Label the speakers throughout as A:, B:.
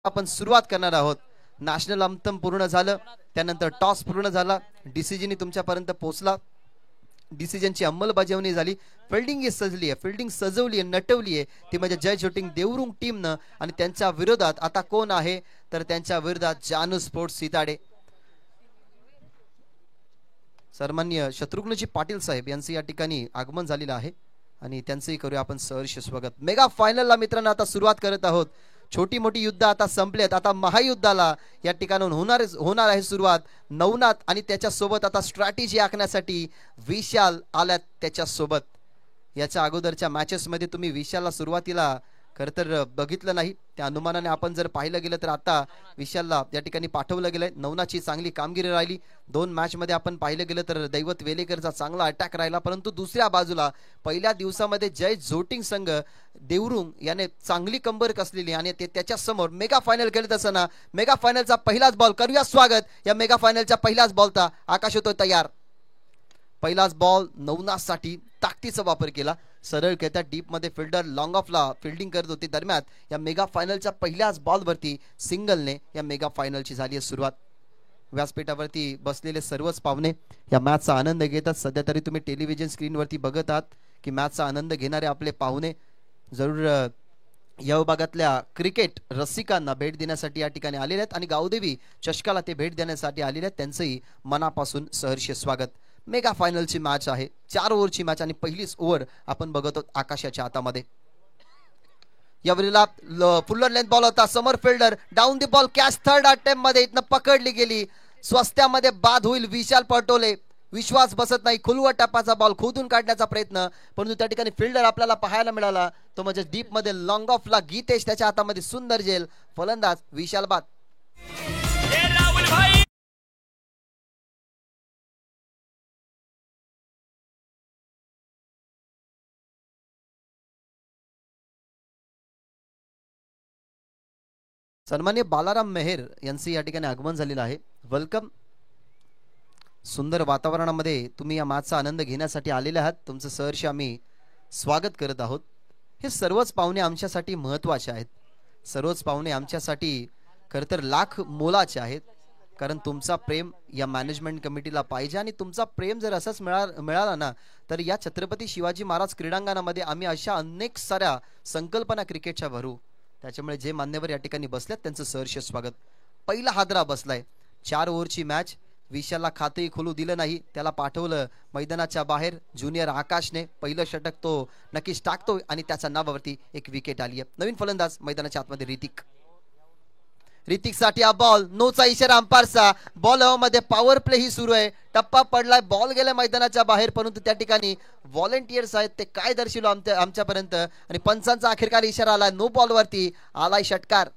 A: आपण सुरुवात करणार आहोत. नॅशनल अंतम पूर्ण झालं, त्यानंतर टॉस पूर्ण झाला, डिसिजन तुमच्यापर्यंत पोहोचला, डिसिजनची अंमलबजावणी झाली, फिल्डिंग सजली आहे, फिल्डिंग सजवली आहे, नटवली आहे ती म्हणजे जय शूटिंग देवरुंग टीमनं. आणि त्यांच्या विरोधात आता कोण आहे तर त्यांच्या विरोधात जानू स्पोर्ट्स सीताडे. सन्माननीय शत्रुघ्नजी पाटील साहेब यांचं या ठिकाणी आगमन झालेलं आहे आणि त्यांचंही करूया आपण सहर्ष स्वागत. मेगा फायनलला मित्रांनो आता सुरुवात करत आहोत. छोटी मोठी युद्ध आता संपलेत, आता महायुद्धाला या ठिकाणाहून होणार आहे सुरुवात. नवनाथ आणि त्याच्यासोबत आता स्ट्रॅटेजी आखण्यासाठी विशाल आल्यात त्याच्यासोबत. याच्या अगोदरच्या मॅचेसमध्ये तुम्ही विशालला सुरुवातीला खरं तर बघितलं नाही, त्या अनुमानाने आपण जर पाहिलं गेलं तर आता विशालला या ठिकाणी पाठवलं गेलंय. नवनाथची चांगली कामगिरी राहिली. 2 मॅचमध्ये आपण पाहिलं गेलं तर दैवत वेलेकरचा चांगला अटॅक राहिला, परंतु दुसऱ्या बाजूला पहिल्या दिवसामध्ये जय जोटिंग संघ देवरुंग याने चांगली कंबर कसलेली आणि ते त्याच्या समोर मेगा फायनल खेळत असताना मेगा फायनलचा पहिलाच बॉल करूया स्वागत या मेगा फायनलच्या पहिल्याच बॉलचा. आकाश होतोय तयार. पहिलाच बॉल नवनाथसाठी ताकदीचा वापर केला. सरळ खेळता डीप मध्ये फिल्डर लॉंग ऑफला फिल्डिंग करत होते. दरम्यान या मेगा फायनलच्या पहिल्याच बॉलवरती सिंगलने या मेगा फायनलची झाली आहे सुरुवात. व्यासपीठावरती बसलेले सर्वच पाहुणे या मॅचचा आनंद घेतात. सध्या तरी तुम्ही टेलिव्हिजन स्क्रीनवरती बघत आहात की मॅचचा आनंद घेणारे आपले पाहुणे जरूर या विभागातल्या क्रिकेट रसिकांना भेट देण्यासाठी या ठिकाणी आलेले आहेत आणि गावदेवी चषकाला ते भेट देण्यासाठी आलेले आहेत. त्यांचंही मनापासून सहर्ष स्वागत. मेगा फायनलची मॅच आहे, 4 ओव्हरची मॅच आणि पहिलीच ओव्हर आपण बघतो आकाशाच्या हातामध्ये. यावेळेला फुल्लर लेंथ बॉल होता, समर fielder down the ball catch third attempt मध्ये इथनं पकडली गेली. स्वस्त्यामध्ये बाद होईल विशाल पटोले. विश्वास बसत नाही, खुलवा टप्पाचा बॉल खोदून काढण्याचा प्रयत्न, परंतु त्या ठिकाणी फिल्डर आपल्याला पाहायला मिळाला तो म्हणजे डीप मध्ये लॉंग ऑफला गीतेश, त्याच्या हातामध्ये सुंदर झेल. फलंदाज विशाल बाद. सन्माननीय बालाराम मेहर यांचे या ठिकाणी आगमन झालेलं आहे. वेलकम. सुंदर वातावरणामध्ये तुम्ही या मॅचचा आनंद घेण्यासाठी आलेले आहात. तुमचं सहर्ष आम्ही स्वागत करत आहोत. हे सर्वच पाहुणे आमच्यासाठी महत्त्वाचे आहेत. सर्वच पाहुणे आमच्यासाठी खरं तर लाख मोलाचे आहेत, कारण तुमचा प्रेम या मॅनेजमेंट कमिटीला पाहिजे आणि तुमचा प्रेम जर असंच मिळाला ना तर या छत्रपती शिवाजी महाराज क्रीडांगणामध्ये आम्ही अशा अनेक साऱ्या संकल्पना क्रिकेटच्या भरू. त्याच्यामुळे जे मान्यवर या ठिकाणी बसल्यात त्यांचं सहर्ष स्वागत. पहिला हादरा बसलाय. 4 ओव्हरची मॅच. विशालला खातही खोलू दिलं नाही, त्याला पाठवलं मैदानाच्या बाहेर. ज्युनियर आकाशने पहिलं षटक तो नक्कीच टाकतोय आणि त्याच्या नावावरती एक विकेट आली आहे. नवीन फलंदाज मैदानाच्या आतमध्ये ऋतिक. ऋतिकसाठी हा बॉल नोचा इशारा अंपायरचा. बॉल मध्ये पॉवर प्ले ही सुरू आहे. टप्पा पडलाय, बॉल गेलाय मैदानाच्या बाहेर, परंतु त्या ठिकाणी व्हॉलेंटियर्स आहेत ते काय दर्शवलं आमच्यापर्यंत आणि पंचांचा अखेरकार इशारा आलाय. नो बॉल वरती आलाय षटकार.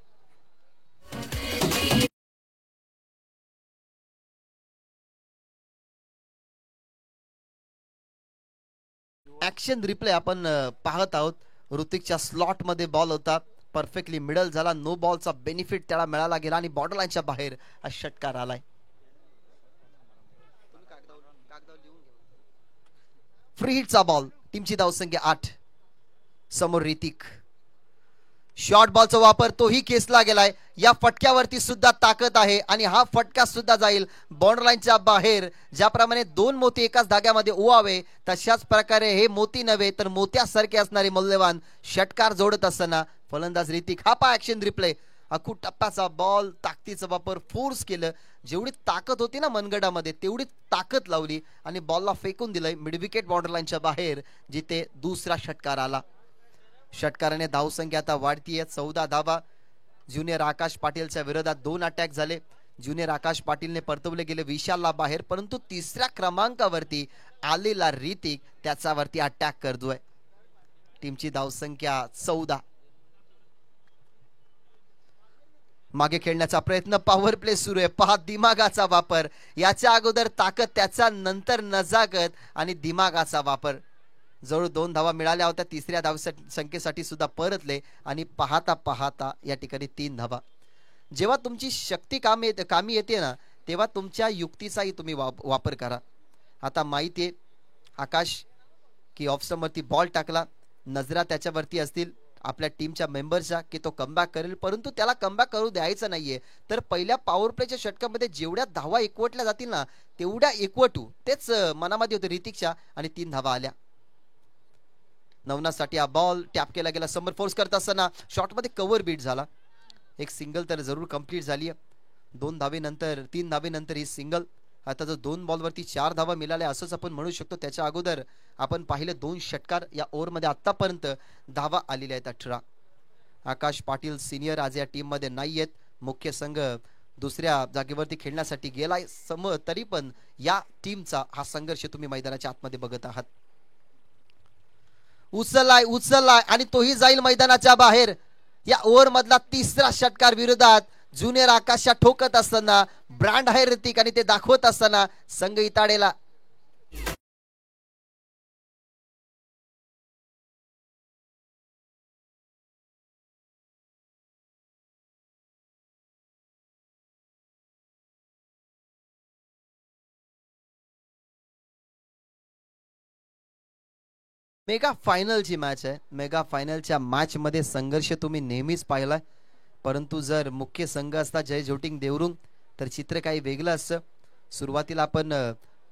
A: ऍक्शन रिप्ले आपण पाहत आहोत. ऋतिकच्या स्लॉट मध्ये बॉल होता, परफेक्टली मिडल झाला. नो बॉलचा बेनिफिट त्याला मिळाला गेला आणि बॉर्डर लाईनच्या बाहेर हा षटकार आलाय. फ्री हिटचा बॉल. टीमची धावसंख्या 8. समोर ऋतिक. शॉर्ट बॉलचा वापर तोही केसला गेलाय. या फटक्यावरती सुद्धा ताकद आहे आणि हा फटका सुद्धा जाईल बॉर्डर लाईनच्या बाहेर. ज्याप्रमाणे 2 मोती एकाच धाग्यामध्ये ओवावे तशाच प्रकारे हे मोती नव्हे तर मोत्यासारखे असणारे मौल्यवान षटकार जोडत असताना फलंदाज ऋतिक. हा पा ऍक्शन रिप्ले. अखू टप्प्याचा बॉल, ताकदीचा वापर, फोर्स केलं. जेवढी ताकद होती ना मनगडामध्ये तेवढी ताकद लावली आणि बॉलला फेकून दिलंय मिडविकेट बॉर्डर लाईनच्या बाहेर, जिथे दुसरा षटकार आला. षटकाराने धावसंख्या आता वाढतीये. 14 धावा. ज्युनियर आकाश पाटीलच्या विरोधात 2 अटॅक झाले. ज्युनियर आकाश पाटीलने परतवले गेले विशालला बाहेर, परंतु 3ऱ्या क्रमांकावरती आलेला ऋतिक त्याच्यावरती अटॅक करतोय. टीमची धावसंख्या 14. मागे खेळण्याचा प्रयत्न, पॉवर प्ले सुरू आहे. पहा दिमागाचा वापर. याच्या अगोदर ताकद, त्याच्या नंतर नजाकत आणि दिमागाचा वापर. जवळ 2 धावा मिळाल्या होत्या. 3ऱ्या धावसंख्येसाठी सुद्धा परतले आणि पाहता पाहता या ठिकाणी 3 धावा. जेव्हा तुमची शक्ती कामी येते ना तेव्हा तुमच्या युक्तीचाही तुम्ही वापर करा. आता माहिती आहे आकाश की ऑफ स्टंपवरती बॉल टाकला, नजरा त्याच्यावरती असतील, आपल्या टीमच्या मेंबरचा की तो कमबॅक करेल, परंतु त्याला कमबॅक करू द्यायचं नाहीये. तर पहिल्या पॉवर प्लेच्या षटकामध्ये जेवढ्या धावा एकवटल्या जातील ना तेवढ्या एकवटू, तेच मनामध्ये होते ऋतिकच्या. आणि 3 धावा आल्या. नवनाथसाठी हा बॉल टॅप केला गेला. समर फोर्स करत असताना शॉटमध्ये कव्हर बीट झाला. एक सिंगल तर जरूर कंप्लीट झाली. 2 धावेनंतर 3 धावेनंतर ही सिंगल. आता जो 2 बॉलवरती 4 धावा मिळाल्या असंच आपण म्हणू शकतो. त्याच्या अगोदर आपण पाहिले 2 षटकार या ओव्हरमध्ये आतापर्यंत धावा आलेल्या आहेत 18. आकाश पाटील सिनियर आज या टीम मध्ये नाहीयेत. मुख्य संघ दुसऱ्या जागेवरती खेळण्यासाठी गेलाय तरी पण या टीमचा हा संघर्ष तुम्ही मैदानाच्या आतमध्ये बघत आहात. उचललाय आणि तोही जाईल मैदानाच्या बाहेर. या ओव्हर मधला 3रा षटकार विरोधात ज्युनियर आकाशच्या ठोकत असताना ब्रँड आहे ऋतिक आणि ते दाखवत असताना संघ इताडेला. मेगा फायनलची मॅच आहे. मेगा फायनलच्या मॅच मध्ये संघर्ष तुम्ही नेहमीच पाहिलाय, परंतु जर मुख्य संघ असता जय जोटिंग देवरुंग तर चित्र काही वेगळं असतं. सुरुवातीला आपण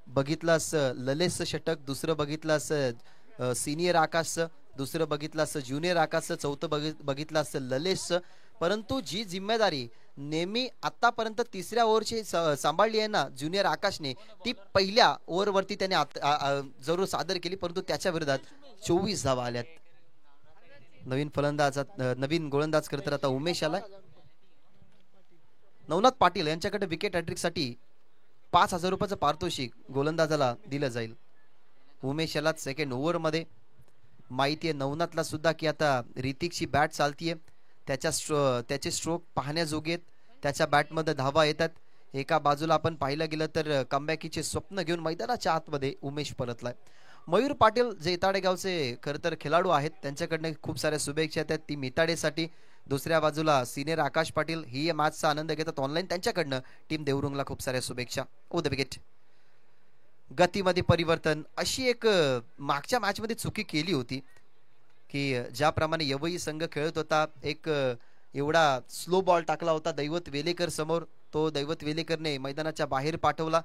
A: बघितलं असं ललेशचं षटक, दुसरं बघितलं असं सिनियर आकाशचं, दुसरं बघितलं असं ज्युनियर आकाशचं, चौथं बघितलं असं ललेशचं. परंतु जी जिम्मेदारी नेहमी आतापर्यंत 3ऱ्या ओव्हरची सांभाळली आहे ना ज्युनियर आकाशने, ती पहिल्या ओव्हरवरती त्याने जरूर सादर केली, परंतु त्याच्या विरोधात 24 धावा आल्यात. नवीन फलंदाज नवीन गोलंदाज करत आता उमेश आलाय. नवनाथ पाटील यांच्याकडे विकेट हॅट्रिक साठी 5,000 रुपयाचं पारितोषिक गोलंदाजाला दिलं जाईल. उमेश याला सेकंड ओव्हर मध्ये. माहिती आहे नवनाथला सुद्धा की आता ऋतिकची बॅट चालतीये, त्याचे स्ट्रोक पाहण्याजोगे आहेत, त्याच्या बॅटमध्ये धावा येतात. एका बाजूला आपण पाहिलं गेलं तर कमबॅकीचे स्वप्न घेऊन मैदानाच्या आतमध्ये उमेश परतलाय. मयूर पाटील जे इताडे गावचे खरं तर खेळाडू आहेत, त्यांच्याकडनं खूप साऱ्या शुभेच्छा आहेत ती इताडेसाठी. दुसऱ्या बाजूला सिनियर आकाश पाटील ही या मॅचचा आनंद घेतात ऑनलाईन, त्यांच्याकडनं टीम देवरुंगला खूप साऱ्या शुभेच्छा. ओ द विकेट. गतीमध्ये परिवर्तन, अशी एक मागच्या मॅच मध्ये चुकी केली होती की ज्याप्रमाणे यवई संघ खेळत होता, एक एवढा स्लो बॉल टाकला होता दैवत वेलेकर समोर, तो दैवत वेलेकरने मैदानाच्या बाहेर पाठवला.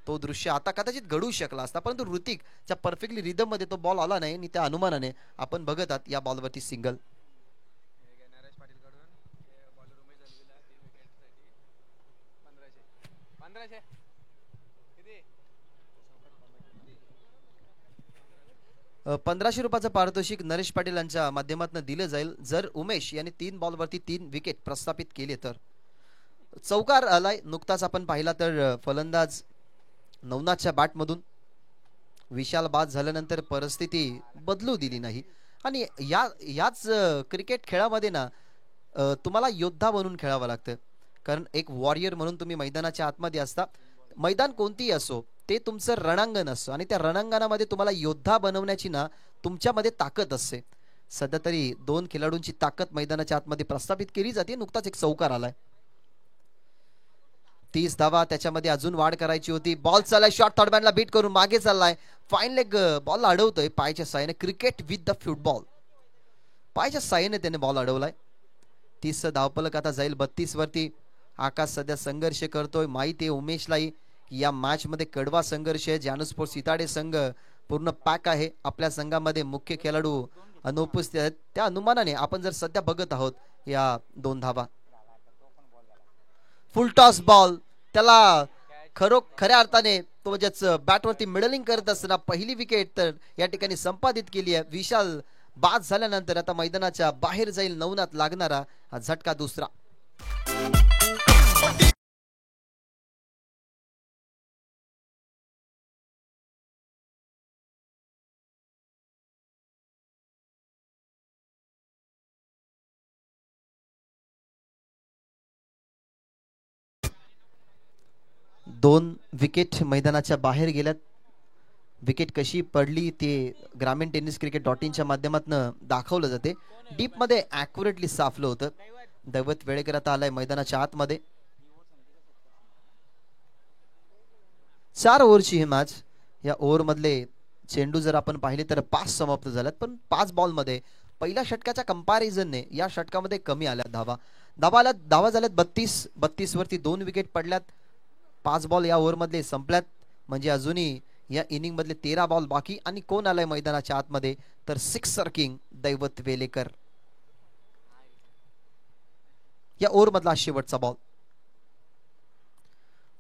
A: तो दृश्य आता कदाचित घडू शकला असता, परंतु ऋतिकच्या परफेक्टली रिदम मध्ये तो बॉल आला नाही आणि त्या अनुमानाने आपण बघत आहात या बॉलवरती सिंगल. ₹1,500 पारितोषिक नरेश पाटील यांच्या माध्यमातून दिले जाईल जर उमेश यांनी 3 बॉलवरती 3 विकेट प्रस्थापित केले तर. चौकार आलाय नुकताच आपण पाहिला तर फलंदाज नवनाथच्या बॅटमधून. विशाल बाद झाल्यानंतर परिस्थिती बदलू दिली नाही. आणि याच क्रिकेट खेळामध्ये ना तुम्हाला योद्धा बनून खेळावं लागतं, कारण एक वॉरियर म्हणून तुम्ही मैदानाच्या आतमध्ये असता. मैदान कोणतीही असो ते तुमचं रणांगण असतं आणि त्या रणांगणामध्ये तुम्हाला योद्धा बनवण्याची ना तुमच्यामध्ये ताकद असते. सध्या तरी 2 खेळाडूंची ताकद मैदानाच्या आतमध्ये प्रस्थापित केली जाते. नुकताच एक चौकार आलाय. 30 धावा, त्याच्यामध्ये अजून वाढ करायची होती. बॉल चाललाय, शॉर्ट थर्डमॅनला बीट करून मागे चाललाय. फाईन लेग बॉल अडवतोय पायाच्या साहाय्याने. क्रिकेट विथ द फुटबॉल, पायाच्या साहाय्याने त्याने बॉल अडवलाय. 30 धावफलक आता जाईल 32 वरती. आकाश सध्या संघर्ष करतोय. माहिती आहे उमेशलाही या मॅच मध्ये कडवा संघर्ष आहे. जानूस्पोर्ट सिताडे संघ पूर्ण पॅक आहे. आपल्या संघामध्ये मुख्य खेळाडू अनुपस्थित आहेत. त्या अनुमानाने आपण जर सध्या बघत आहोत या 2 धावा. फुल टॉस बॉल, त्याला खऱ्या अर्थाने तो म्हणजेच बॅटवरती मिडलिंग करत असताना पहिली विकेट तर या ठिकाणी संपादित केली आहे. विशाल बाद झाल्यानंतर आता मैदानाच्या बाहेर जाईल नवनाथ. लागणारा हा झटका दुसरा. दोन विकेट मैदानाच्या बाहेर गेल्यात. विकेट कशी पडली ते ग्रामीण टेनिस क्रिकेट .in माध्यमातून दाखवलं जाते. डीप मध्ये ॲक्युरेटली साफलं होतं. दैवत वेळेकर आता आलाय मैदानाच्या आतमध्ये. 4 ओव्हरची ही मॅच. या ओव्हर मधले चेंडू जर आपण पाहिले तर 5 समाप्त झाल्यात, पण 5 बॉल मध्ये पहिल्या षटकाच्या कंपॅरिझनने या षटकामध्ये कमी आल्या धावा झाल्यात 32 वरती 2 विकेट पडल्यात. 5 बॉल या ओव्हरमधले संपल्यात. म्हणजे अजूनही या इनिंग मधले 13 बॉल बाकी. आणि कोण आलाय मैदानाच्या आतमध्ये तर सिक्सर किंग दैवत वेलेकर. या ओव्हर मधला शेवटचा बॉल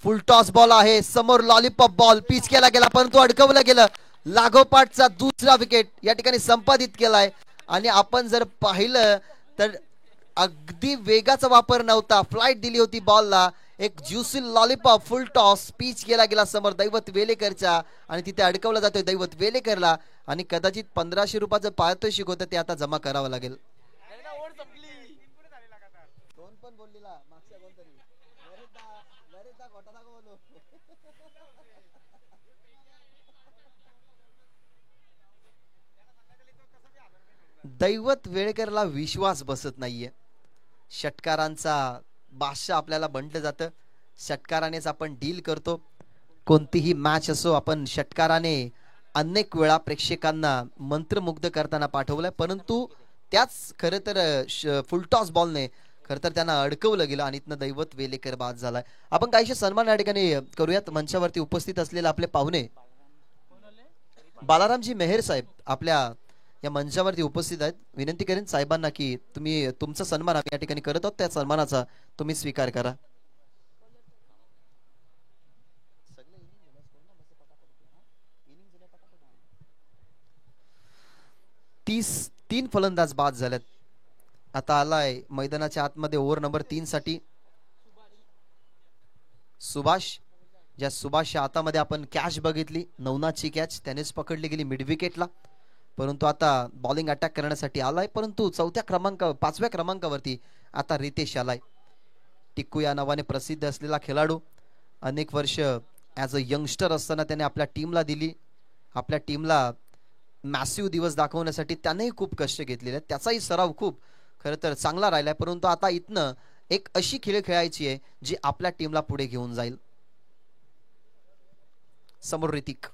A: फुल टॉस बॉल आहे. समोर लॉलीपॉप बॉल पिच केला गेला परंतु अडकवलं गेलं. लागोपाठचा दुसरा विकेट या ठिकाणी संपादित केलाय. आणि आपण जर पाहिलं तर अगदी वेगाचा वापर नव्हता. फ्लाइट दिली होती बॉलला. एक ज्युसी लॉलीपॉप फुल टॉस पिच केला गेला समोर दैवत वेलेकरच्या आणि तिथे अडकवला जातोय दैवत वेलेकरला. आणि कदाचित 1500 रुपयाचं पारितोषिक होतं ते आता जमा करावं लागेल. दैवत वेळेकरला विश्वास बसत नाहीये. षटकारांचा बादशाह आपल्याला म्हटलं जातं. षटकारानेच आपण डील करतो. कोणतीही मॅच असो आपण षटकाराने अनेक वेळा प्रेक्षकांना मंत्रमुग्ध करताना पाठवलंय. परंतु त्याच खरं तर फुलटॉस बॉलने खरं तर त्यांना अडकवलं गेलं आणि इथनं दैवत वेलेकर बाद झालाय. आपण काहीशे सन्मान या ठिकाणी करूयात. मंचावरती उपस्थित असलेले आपले पाहुणे बालारामजी मेहर साहेब आपल्या या मंचावरती उपस्थित आहेत. विनंती करेन साहेबांना की तुम्ही तुमचा सन्मान आम्ही या ठिकाणी करत आहोत त्या सन्मानाचा तुम्ही स्वीकार करा. 33 फलंदाज बाद झालेत. आता आलाय मैदानाच्या आतमध्ये ओव्हर नंबर 3 साठी सुभाष. ज्या सुभाषच्या हातामध्ये आपण कॅच बघितली नवनाथची कॅच त्यानेच पकडली गेली मिड विकेटला. परंतु आता बॉलिंग अटॅक करण्यासाठी आलाय. परंतु 5व्या क्रमांकावरती आता रितेश आलाय. टिक्कू या नावाने प्रसिद्ध असलेला खेळाडू. अनेक वर्ष ॲज अ यंगस्टर असताना त्याने आपल्या टीमला दिली. आपल्या टीमला मॅसिव्ह दिवस दाखवण्यासाठी त्यानेही खूप कष्ट घेतलेले आहेत. त्याचाही सराव खूप खरं तर चांगला राहिलाय. परंतु आता इथनं एक अशी खेळ खेळायची आहे जी आपल्या टीमला पुढे घेऊन जाईल. समोर ऋतिक.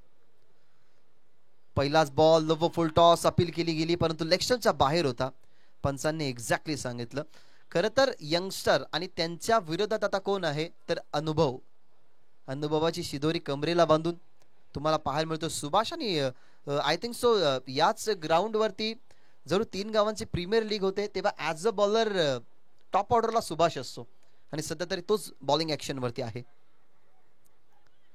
A: पहिलाच बॉल फुल टॉस अपील केली गेली परंतु लेक्शनच्या बाहेर होता. पंचांनी एक्झॅक्टली सांगितलं. खरं तर यंगस्टर आणि त्यांच्या विरोधात आता कोण आहे तर अनुभवाची शिदोरी कमरेला बांधून तुम्हाला पाहायला मिळतो सुभाष. आणि आय थिंक सो याच ग्राउंड वरती जरूर 3 गावांची प्रीमियर लीग होते तेव्हा ॲज अ बॉलर टॉप ऑर्डरला सुभाष असतो आणि सध्या तरी तोच बॉलिंग ऍक्शन वरती आहे.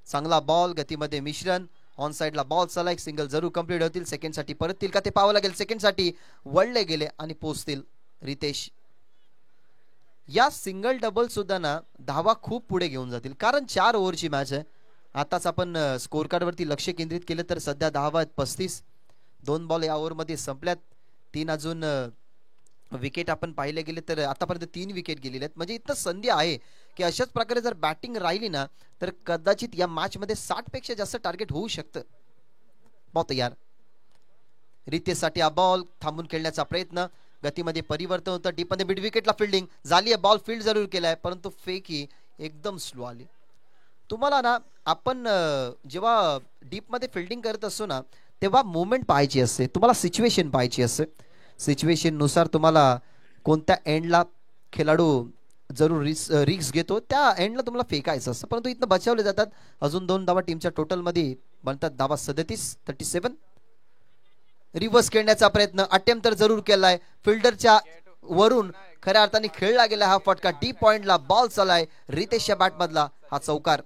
A: चांगला बॉल गतीमध्ये मिश्रण. ऑन साइडला बॉल चला. एक सिंगल जरूर कंप्लीट होतील. सेकंड साठी परततील का ते पाहावं लागेल. सेकंड साठी वळले गेले आणि पोहोचतील रितेश. या सिंगल डबल सुद्धा ना धावा खूप पुढे घेऊन जातील कारण 4 ओव्हरची मॅच आहे. आताच आपण स्कोर कार्ड वरती लक्ष केंद्रित केलं तर सध्या धावा आहेत 35. 2 बॉल या ओव्हर मध्ये संपल्यात. 3 अजून विकेट आपण पाहिले गेले तर आतापर्यंत 3 विकेट गेलेले आहेत. म्हणजे इथं संधी आहे की अशाच प्रकारे जर बॅटिंग राहिली ना तर कदाचित या मॅच मध्ये 60 पेक्षा जास्त टार्गेट होऊ शकतं. बहुत तयार. रितेशसाठी हा बॉल थांबून खेळण्याचा प्रयत्न. गतीमध्ये परिवर्तन होतं. डीप मध्ये मिड विकेटला फिल्डिंग झाली आहे. बॉल फील्ड जरूर केलाय परंतु फेक ही एकदम स्लो आली. तुम्हाला ना आपण जेव्हा डीप मध्ये फिल्डिंग करत असतो ना तेव्हा मुवमेंट पाहायची असते. तुम्हाला सिच्युएशन पाहायची असते. सिच्युएशन नुसार तुम्हाला कोणत्या एंडला खेळाडू जरूर रिस्क घेतो त्या एंडला तुम्हाला फेकायचं असतं. परंतु इथनं बचावले जातात. अजून 2 धावा टीमच्या टोटल मध्ये बनतात. धावा 37. रिव्हर्स खेळण्याचा प्रयत्न अटेम्प्ट तर जरूर केलाय. फिल्डरच्या वरून खऱ्या अर्थाने खेळला गेला हा फटका. डीप पॉइंटला बॉल चालाय. रितेशच्या बॅट मधला हा चौकार.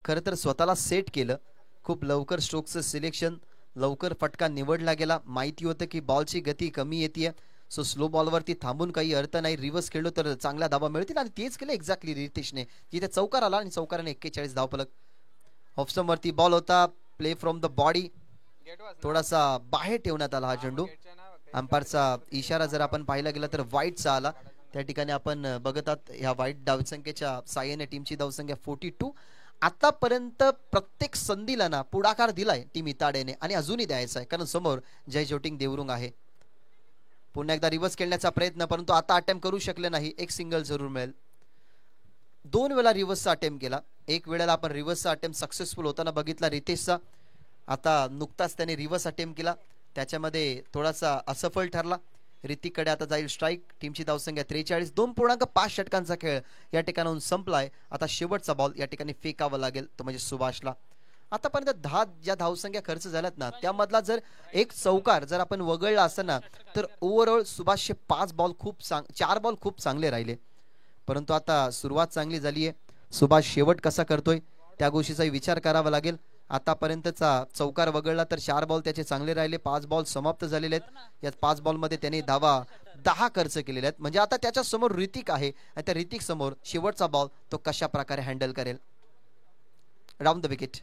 A: खरं तर स्वतःला सेट केलं. खूप लवकर स्ट्रोकचं सिलेक्शन. लवकर फटका निवडला गेला. माहिती होतं की बॉलची गती कमी येते. सो स्लो बॉलवरती थांबून काही अर्थ नाही. रिव्हर्स खेळलो तर चांगल्या धावा मिळतील आणि तेच केलं एक्झॅक्टली रितेशने. जिथे चौकार आला आणि चौकाराने 41 धावफलक. ऑफस्टम वरती बॉल होता. Play from the body. थोडासा बाहेर ठेवण्यात आला हा चेंडू. अंपायरचा इशारा जर आपण पाहायला गेला तर वाईटचा आला. त्या ठिकाणी आपण बघत आहात ह्या वाईट धावसंख्येच्या साह्याने टीमची धावसंख्या 42. आतापर्यंत प्रत्येक संधीला ना पुढाकार दिलाय टीम इताडेने आणि अजूनही द्यायचा आहे कारण समोर जय जोटिंग देवरुंग आहे. पुन्हा एकदा रिव्हर्स खेळण्याचा प्रयत्न, परंतु आता अटेम्प्ट करू शकले नाही. एक सिंगल जरूर मिळेल. 2 वेळा रिव्हर्सचा अटेम्प्ट केला. एक वेळेला आपण रिव्हर्सचा अटेम्प्ट सक्सेसफुल होताना बघितला रितेशचा. आता नुकताच त्याने रिव्हर्स अटेम्प्ट केला, त्याच्यामध्ये थोडासा असफल ठरला. ऋतिककडे आता जाईल स्ट्राईक. टीमची धावसंख्या 43. 2.5 षटकांचा खेळ या ठिकाणाहून संपलाय. आता शेवटचा बॉल या ठिकाणी फेकावा लागेल, तो म्हणजे सुभाषला. आतापर्यंत 10 ज्या धावसंख्या खर्च झाल्यात ना, त्यामधला जर एक चौकार जर आपण वगळला असताना तर ओव्हरऑल सुभाषचे 4 बॉल खूप चांगले राहिले. परंतु आता सुरुवात चांगली झाली आहे. सुभाष शेवट कसा करतोय त्या गोष्टीचा विचार करावा लागेल. आतापर्यंतचा चौकार वगळला तर 4 बॉल त्याचे चांगले राहिले. 5 बॉल समाप्त झालेले आहेत. या 5 बॉलमध्ये त्याने धावा 10 खर्च केलेले आहेत. म्हणजे आता त्याच्या समोर ऋतिक आहे आणि त्या ऋतिक समोर शेवटचा बॉल तो कशा प्रकारे हँडल करेल. Round the wicket.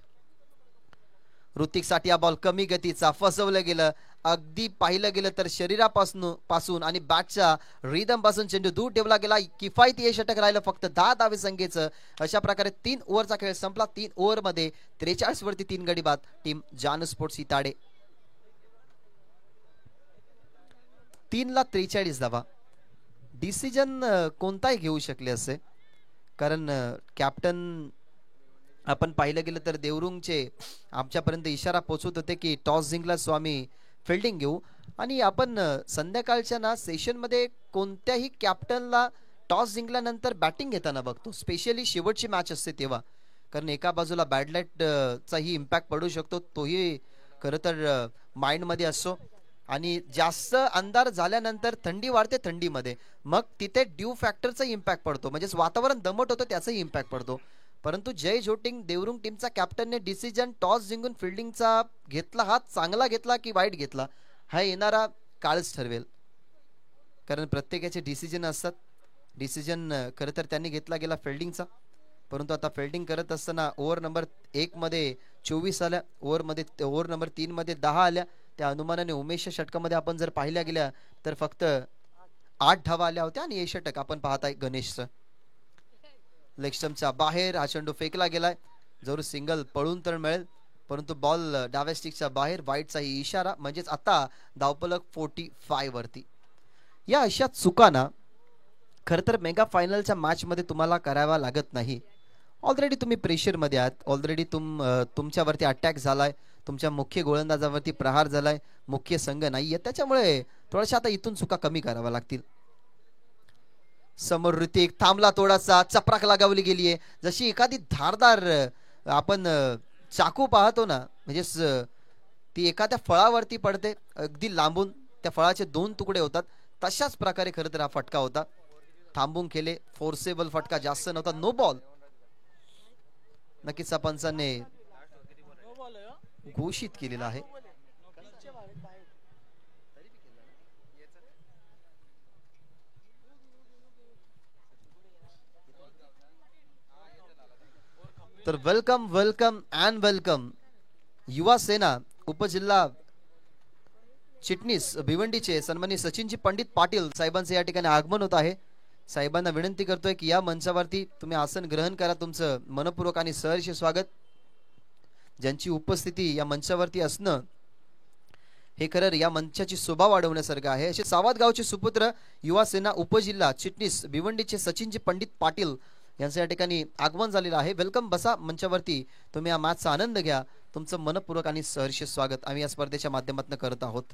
A: ऋतिकसाठी हा बॉल कमी गतीचा फसवलं गेलं. अगदी पाहिलं गेलं तर शरीरापासून आणि बॅटच्या रिदम पासून चेंडू दूर ठेवला गेला. किफायती षटक राहिलं फक्त 10 धावे संख्येचं. अशा प्रकारे 3 ओव्हरचा खेळ संपला. 3 ओव्हरमध्ये 43 वरती 3 गडी बाद टीम जानू स्पोर्ट्स इताडे. 3 ला 43 धावा. डिसिजन कोणताही घेऊ शकले असे, कारण कॅप्टन आपण पाहिलं गेलं तर देवरुंगचे आमच्यापर्यंत इशारा पोहोचवत होते की टॉस जिंकला स्वामी फिल्डिंग घेऊ. आणि आपण संध्याकाळच्या ना सेशनमध्ये कोणत्याही कॅप्टनला टॉस जिंकल्यानंतर बॅटिंग घेताना बघतो, स्पेशली शेवटची मॅच असते तेव्हा. कारण एका बाजूला बॅडलाईटचाही इम्पॅक्ट पडू शकतो, तोही खरं तर माइंडमध्ये असतो. आणि जास्त अंधार झाल्यानंतर थंडी वाढते, थंडीमध्ये मग तिथे ड्यू फॅक्टरचा इम्पॅक्ट पडतो, म्हणजेच वातावरण दमट होतं त्याचाही इम्पॅक्ट पडतो. परंतु जय जोटिंग देवरुंग टीमचा कॅप्टनने डिसिजन टॉस जिंकून फिल्डिंगचा घेतला. हा चांगला घेतला की वाईट घेतला हा येणारा काळच ठरवेल, कारण प्रत्येकाचे डिसिजन असतात. डिसिजन खरं तर त्यांनी घेतला गेला फिल्डिंगचा. परंतु आता फिल्डिंग करत असताना ओव्हर नंबर 1 मध्ये 24 आल्या, ओव्हर नंबर 3 मध्ये 10 आल्या. त्या अनुमानाने उमेशच्या षटकामध्ये आपण जर पाहिल्या गेल्या तर फक्त 8 धावा आल्या होत्या. आणि हे षटक आपण पाहताय गणेशचं. लेग स्टंपच्या बाहेर हा चेंडू फेकला गेलाय. जरूर सिंगल पळून तर मिळेल, परंतु बॉल डाव्या स्टिकच्या बाहेर. वाईटचाही इशारा, म्हणजेच आता धावफलक 45 वरती. या अशा चुकांना खरं तर मेगा फायनलच्या मॅच मध्ये तुम्हाला करावा लागत नाही. ऑलरेडी तुम्ही प्रेशर मध्ये आहात. ऑलरेडी तुमच्यावरती अटॅक झालाय, तुमच्या मुख्य गोलंदाजावरती प्रहार झालाय. मुख्य संघ नाहीये, त्याच्यामुळे थोड्याशा आता इथून चुका कमी कराव्या लागतील. समोर ऋतिक थांबला, थोडासा चपराक लगावली गेलीये, जशी एखादी धारदार आपण चाकू पाहतो ना, म्हणजे ती एखाद्या फळावरती पडते अगदी लांबून, त्या फळाचे 2 तुकडे होतात, तशाच प्रकारे खरं तर हा फटका होता. थांबून खेळले, फोर्सेबल फटका जास्त नव्हता. नो बॉल नक्कीच पंचांनी घोषित केलेला आहे. तर वेलकम वेलकम अँड वेलकम. युवा सेना उपजिल्हा चिटणीस भिवंडीचे सन्माननीय सचिनजी पंडित पाटील साहेबांचे या ठिकाणी आगमन होत आहे. साहेबांना विनंती करतोय की या मंचावरती तुम्ही आसन ग्रहण करा. तुमचं मनपूर्वक आणि सहर्ष स्वागत. ज्यांची उपस्थिती या मंचावरती असणं हे खरं या मंचाची शोभा वाढवण्यासारखं आहे. असे सावत गावचे सुपुत्र युवा सेना उपजिल्हा चिटणीस भिवंडीचे सचिनजी पंडित पाटील यांचं या ठिकाणी आगमन झालेलं आहे. वेलकम, बसा मंचावरती, तुम्ही या मॅचचा आनंद घ्या. तुमचं मनपूर्वक आणि सहर्ष स्वागत आम्ही या स्पर्धेच्या माध्यमातून करत आहोत.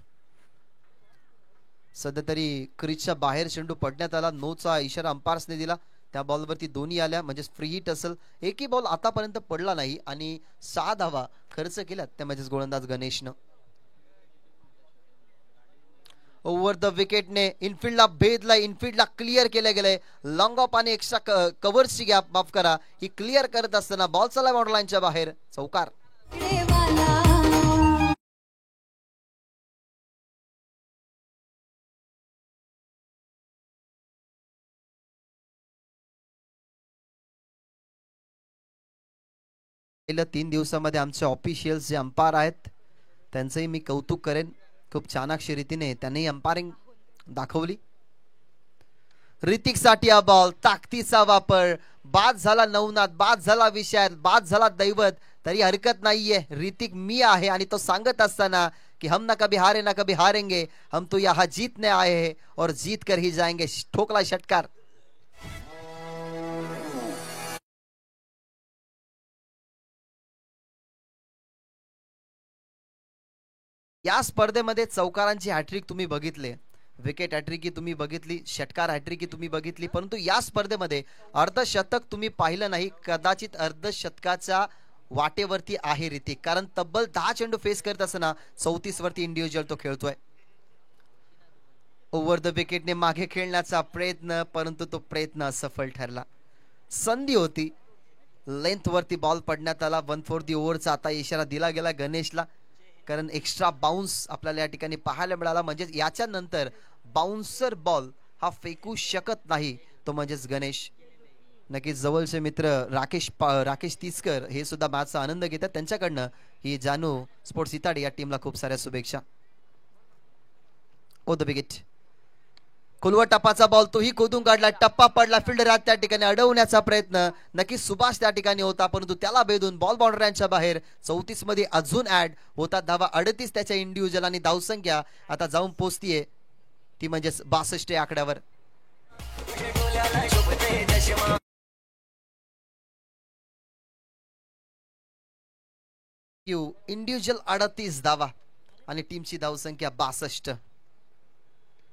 A: सध्या तरी क्रीजच्या बाहेर चेंडू पडण्यात आला. नोचा इशारा अंपायर्सने दिला. त्या बॉलवरती दोन्ही आल्या, म्हणजे फ्री हिट असेल. एकही बॉल आतापर्यंत पडला नाही आणि 6 धावा खर्च केल्यात त्या म्हणजेच गोलंदाज गणेशनं. ओव्हर द विकेटने इनफिल्डला भेदला, इनफिल्डला क्लिअर केलं गेलंय. लॉंग ऑफ आणि एक्स्ट्रा कव्हरची गॅप माफ करा, ही क्लिअर करत असताना बॉल चला बाउंड्री लाईनच्या बाहेर. चौकार. गेल्या 3 दिवसामध्ये आमचे ऑफिशियल्स जे अंपायर आहेत त्यांचंही मी कौतुक करेन. खूप छानाक्षी रीतीने त्यांनी अंपायरिंग दाखवली. ऋतिक साठी हा बॉल, ताकदीचा वापर. बाद झाला नवनाथ, बाद झाला विषय, बाद झाला दैवत, तरी हरकत नाहीये. ऋतिक मी आहे आणि तो सांगत असताना कि हम ना कभी हारे ना कभी हारेंगे, हम तो यहाँ जीतने आए हैं और जीत कर ही जाएंगे. ठोकला षटकार. या स्पर्धेमध्ये चौकारांची हॅट्रिक तुम्ही बघितले, विकेट हॅट्रिक तुम्ही बघितली, षटकार हॅट्रिक तुम्ही बघितली, परंतु या स्पर्धेमध्ये अर्धशतक तुम्ही पाहिलं नाही. कदाचित अर्धशतकाच्या वाटेवरती आहे ऋतिक, कारण तब्बल 10 चेंडू फेस करत असताना 34 वरती इंडिव्हिज्युअल तो खेळतोय. ओव्हर द विकेटने मागे खेळण्याचा प्रयत्न, परंतु तो प्रयत्न असफल ठरला. संधी होती, लेंथ वरती बॉल पडण्यात आला. 1 फॉर दी ओव्हरचा आता इशारा दिला गेला गणेशला, कारण एक्स्ट्रा बाउन्स आपल्याला या ठिकाणी पाहायला मिळाला. म्हणजेच याच्या नंतर बाउन्सर बॉल हा फेकू शकत नाही तो म्हणजेच गणेश. नक्कीच जवळचे मित्र राकेश तिसकर हे सुद्धा मॅचचा आनंद घेतात, त्यांच्याकडनं ही जानू स्पोर्ट्स इताडी या टीमला खूप साऱ्या शुभेच्छा. ओ द विकेट. कुलवा टप्पाचा बॉल तोही खोदून काढला, टप्पा पडला, फिल्डर त्या ठिकाणी अडवण्याचा प्रयत्न. नक्कीच सुभाष त्या ठिकाणी होता, परंतु त्याला भेदून बॉल बाउंड्रीच्या बाहेर. 34 मध्ये अजून ऍड होता धावा, 38 त्याच्या इंडिव्हिज्युअल आणि धावसंख्या आता जाऊन पोहोचतीये ती म्हणजेच 62 आकड्यावर. इंडिव्हिज्युअल 38 धावा आणि टीमची धावसंख्या 62.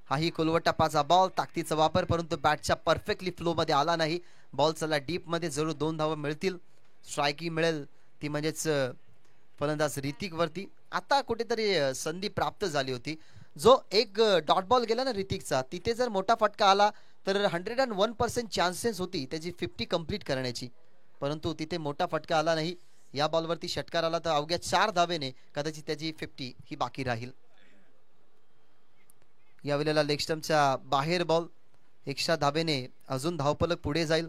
A: हाही कुलवटप्पाचा बॉल, ताकदीचा वापर, परंतु बॅटच्या परफेक्टली फ्लो मध्ये आला नाही. बॉल चला डीप मध्ये, जरूर 2 धावा मिळतील, स्ट्राईकी मिळेल ती म्हणजेच फलंदाज ऋतिक वरती. आता कुठेतरी संधी प्राप्त झाली होती, जो एक डॉट बॉल गेला ना ऋतिकचा, तिथे जर मोठा फटका आला तर 101% चान्सेस होती त्याची 50 कंप्लीट करण्याची, परंतु तिथे मोठा फटका आला नाही. या बॉलवरती षटकार आला तर अवघ्या 4 धावेने कदाचित त्याची 50 ही बाकी राहील. यावेळेला लेग स्टंपच्या बाहेर बॉल, 100 धावेने अजून धावफलक पुढे जाईल.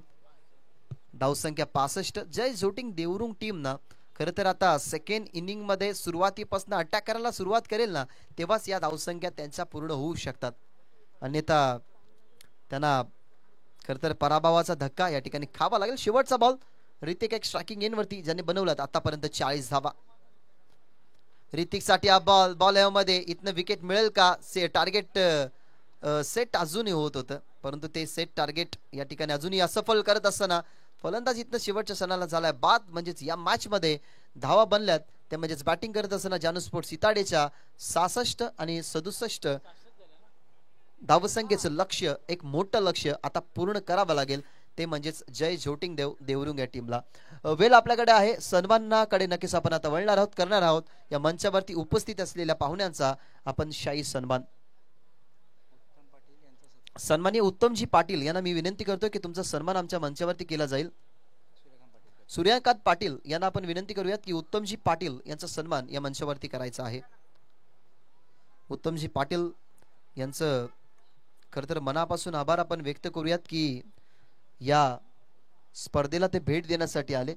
A: धावसंख्या 65. जय झोटिंग देवरुंग टीम ना खरं तर आता सेकंड इनिंग मध्ये सुरुवातीपासून अटॅक करायला सुरुवात करेल ना, तेव्हाच या धावसंख्या त्यांच्या पूर्ण होऊ शकतात, अन्यथा त्यांना खरं तर पराभवाचा धक्का या ठिकाणी खावा लागेल. शेवटचा बॉल ऋतिक एक स्ट्रायकिंग एन वरती ज्याने बनवलात आतापर्यंत 40 धावा. ऋतिक साठी हा बॉल मध्ये इथनं विकेट मिळेल का? टार्गेट सेट अजूनही होत होतं, परंतु ते सेट टार्गेट या ठिकाणी अजूनही असफल करत असताना फलंदाज इथनं शेवटच्या क्षणाला झालाय बाद. म्हणजेच या मॅच मध्ये धावा बनल्यात ते म्हणजेच बॅटिंग करत असताना जानू स्पोर्ट्स इताडेच्या 66 आणि 67 धावसंख्येचं लक्ष्य, एक मोठं लक्ष्य आता पूर्ण करावं लागेल, ते म्हणजेच जय झोटिंग देवरुंग या टीमला. वेळ आपल्याकडे आहे, सन्मानाकडे नक्कीच आपण आता वळणार आहोत, करणार आहोत. या मंचावरती उपस्थित असलेल्या पाहुण्यांचा आपण शाही सन्मान. सन्माननीय उत्तमजी पाटील यांना मी विनंती करतोय की तुमचा सन्मान आमच्या मंचावरती केला जाईल. सूर्यकांत पाटील यांना आपण विनंती करूयात की उत्तमजी पाटील यांचा सन्मान या मंचावरती करायचा आहे. उत्तमजी पाटील यांचं खरं तर मनापासून आभार आपण व्यक्त करूयात की या स्पर्धेला ते भेट देण्यासाठी आले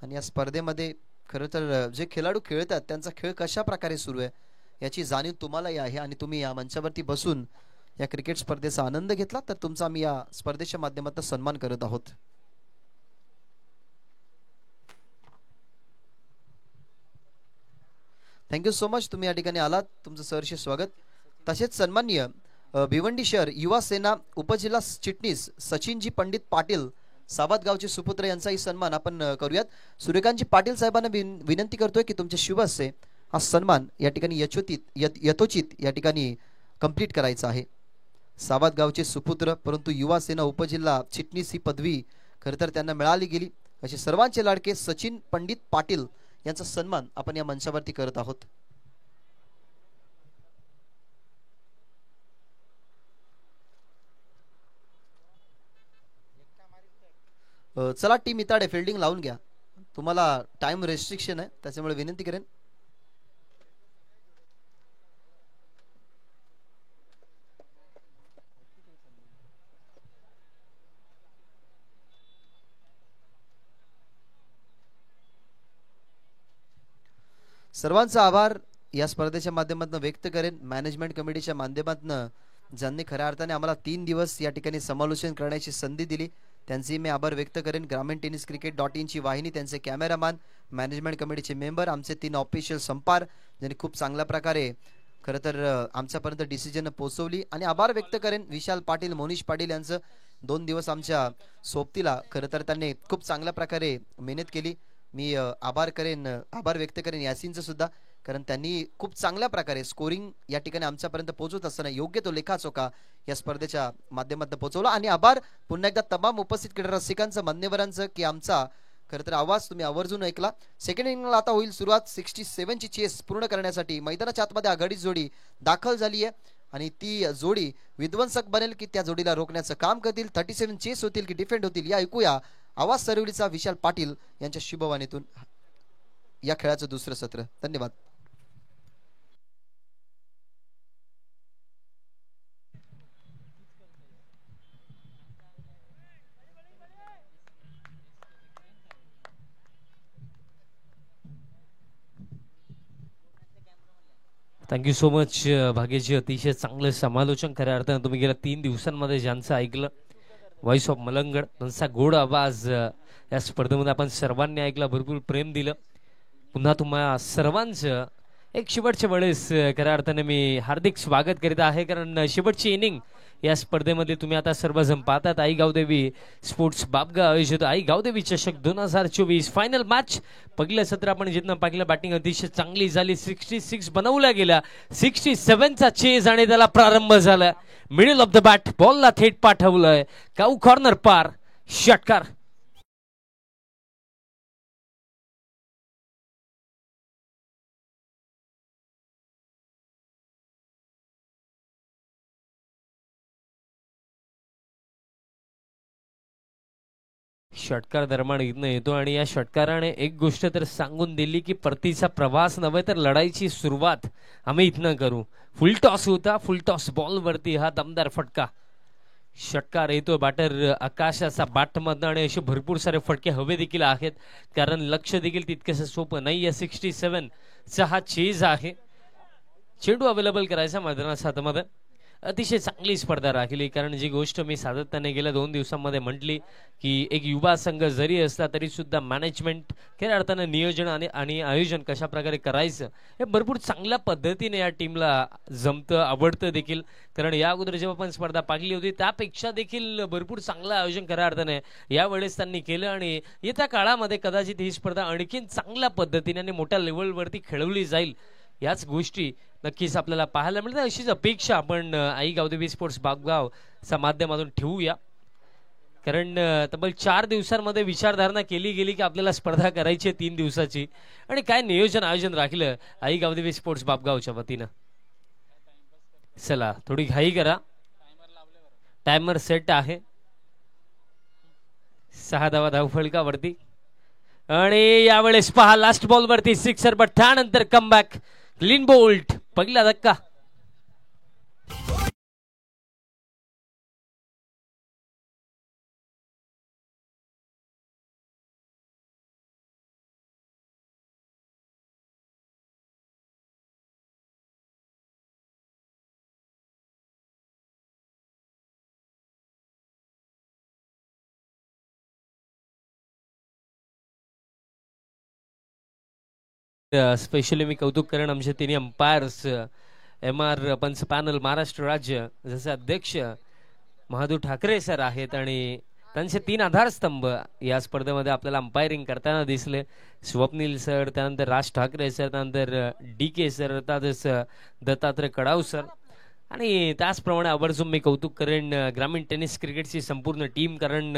A: आणि या स्पर्धेमध्ये खरं तर जे खेळाडू खेळतात त्यांचा खेळ कशा प्रकारे सुरू आहे याची जाणीव तुम्हालाही आहे आणि तुम्ही या मंचावरती बसून या क्रिकेट स्पर्धेचा आनंद घेतला तर तुमचा आम्ही या स्पर्धेच्या माध्यमातून सन्मान करत आहोत. थँक्यू सो मच, तुम्ही या ठिकाणी आलात, तुमचं सहर्ष स्वागत. तसेच सन्माननीय भिवंडी शहर युवा सेना उपजिल्हा चिटणीस सचिनजी पंडित पाटील सावतगावचे सुपुत्र यांचाही सन्मान आपण करूयात. सूर्यकांतजी पाटील साहेबांना विनंती करतोय की तुमच्या शुभ हस्ते हा सन्मान या ठिकाणी यथोचित या ठिकाणी कंप्लीट करायचा आहे. सावतगावचे सुपुत्र परंतु युवा सेना उपजिल्हा चिटणीस ही पदवी खरं तर त्यांना मिळाली गेली, असे सर्वांचे लाडके सचिन पंडित पाटील यांचा सन्मान आपण या मंचावरती करत आहोत. चला टीम इताडे फिल्डिंग लावून घ्या, तुम्हाला टाइम रेस्ट्रिक्शन आहे त्याच्यामुळे विनंती करेन. सर्वांचा आभार या स्पर्धेच्या माध्यमातून व्यक्त करेन. मॅनेजमेंट कमिटीच्या माध्यमातून ज्यांनी खऱ्या अर्थाने आम्हाला 3 दिवस या ठिकाणी समालोचन करण्याची संधी दिली त्यांचे मी आभार व्यक्त करेन. ग्रामीण टेनिस क्रिकेट.in ची वाहिनी, त्यांचे कॅमेरामॅन, मॅनेजमेंट कमिटीचे मेंबर, आमचे 3 ऑफिशियल संपार ज्यांनी खूप चांगल्या प्रकारे खरं तर आमच्यापर्यंत डिसिजन पोहोचवली. आणि आभार व्यक्त करेन विशाल पाटील, मोनिश पाटील यांचं. 2 दिवस आमच्या सोबतीला खरं तर त्यांनी खूप चांगल्या प्रकारे मेहनत केली. मी आभार व्यक्त करेन यासीनचं सुद्धा, कारण त्यांनी खूप चांगल्या प्रकारे स्कोरिंग या ठिकाणी आमच्यापर्यंत पोहोचत असताना योग्य तो लेखाचोखा या स्पर्धेच्या माध्यमातून पोहोचवला. आणि आभार पुन्हा एकदा तमाम उपस्थित क्रीडा रसिकांचं, मान्यवरांचं, की आमचा खरं तर आवाज तुम्ही आवर्जून ऐकला. सेकंड इनिंगला आता होईल सुरुवात. 67 ची चेस पूर्ण करण्यासाठी मैदानाच्या आतमध्ये आघाडी जोडी दाखल झाली आहे आणि ती जोडी विध्वंसक बनेल की त्या जोडीला रोखण्याचं काम करतील. 37 चेस होतील की डिफेंड होतील, या ऐकूया आवाज सरवलीचा विशाल पाटील यांच्या शुभवाणीतून या खेळाचं दुसरं सत्र. धन्यवाद.
B: थँक्यू सो मच भाग्यजी. अतिशय चांगलं समालोचन खऱ्या अर्थानं तुम्ही गेल्या 3 दिवसांमध्ये ज्यांचं ऐकलं. व्हॉइस ऑफ मलंगड त्यांचा गोड आवाज या स्पर्धेमध्ये आपण सर्वांनी ऐकला, भरपूर प्रेम दिलं. पुन्हा तुम्हा सर्वांचं एक शेवटच्या वेळेस खऱ्या अर्थाने मी हार्दिक स्वागत करीत आहे, कारण शेवटची इनिंग या स्पर्धेमध्ये तुम्ही आता सर्वजण पाहतात. आई गावदेवी स्पोर्ट्स बाबगाव आयोजित आई गावदेवी चषक 2024 फायनल मॅच. पहिलं सत्र आपण जिथनं पाहिलं, बॅटिंग अतिशय चांगली झाली. 66 बनवल्या गेल्या. 67चा चेज आणि त्याला प्रारंभ झाला. मिडल ऑफ द बॅट बॉलला थेट पाठवलंय. काऊ कॉर्नर पार, षटकार. षटकार दरम्यान इथनं येतो आणि या षटकाराने एक गोष्ट तर सांगून दिली की परतीचा प्रवास नव्हे तर लढाईची सुरुवात आम्ही इथनं करू. फुल टॉस होता, फुल टॉस बॉल वरती हा दमदार फटका. षटकार येतो बॅटर आकाशाचा बॅटमधनं आणि असे भरपूर सारे फटके हवे देखील आहेत, कारण लक्ष देखील तितकंसं सोपं नाही आहे. 67 चा हा चेज आहे. चेंडू अवेलेबल करायचा मैदानाच्या हातामध्ये. अतिशय चांगली स्पर्धा राखली, कारण जी गोष्ट मी सातत्याने गेल्या 2 दिवसांमध्ये म्हटली की एक युवा संघ जरी असला तरी सुद्धा मॅनेजमेंट खऱ्या अर्थानं नियोजन आणि आयोजन कशा प्रकारे करायचं हे भरपूर चांगल्या पद्धतीने या टीमला जमतं, आवडतं देखील. कारण या अगोदर जेव्हा आपण स्पर्धा पाहिली होती त्यापेक्षा देखील भरपूर चांगलं आयोजन खऱ्या अर्थाने यावेळेस त्यांनी केलं आणि येत्या काळामध्ये कदाचित ही स्पर्धा आणखीन चांगल्या पद्धतीने आणि मोठ्या लेवलवरती खेळवली जाईल. याच गोष्टी नक्कीच आपल्याला पाहायला मिळतात. अशीच अपेक्षा आपण आई गावदेवी स्पोर्ट्स बाबगावच्या माध्यमातून ठेवूया, कारण तब्बल 4 दिवसांमध्ये विचारधारणा केली गेली की आपल्याला स्पर्धा करायची आहे 3 दिवसाची, आणि काय नियोजन आयोजन राखलं आई गावदेवी स्पोर्ट्स बाबगावच्या वतीनं. चला थोडी घाई करा, टायमर सेट आहे. 6 धावा धावफलकावरती आणि यावेळेस पहा लास्ट बॉल वरती सिक्सर, पण त्यानंतर कमबॅक क्लीन बोल्ट, पहिला धक्का. स्पेशली मी कौतुक करेन आमचे 3 अंपायर्स, MR पंच पॅनल महाराष्ट्र राज्य, जसे अध्यक्ष महादू ठाकरे सर आहेत आणि त्यांचे 3 आधारस्तंभ या स्पर्धेमध्ये आपल्याला अंपायरिंग करताना दिसले. स्वप्नील सर, त्यानंतर राज ठाकरे सर, त्यानंतर DK sir, Dattatray Kadav sir, आणि त्याचप्रमाणे आवर्जून मी कौतुक करेन ग्रामीण टेनिस क्रिकेटची संपूर्ण टीम, कारण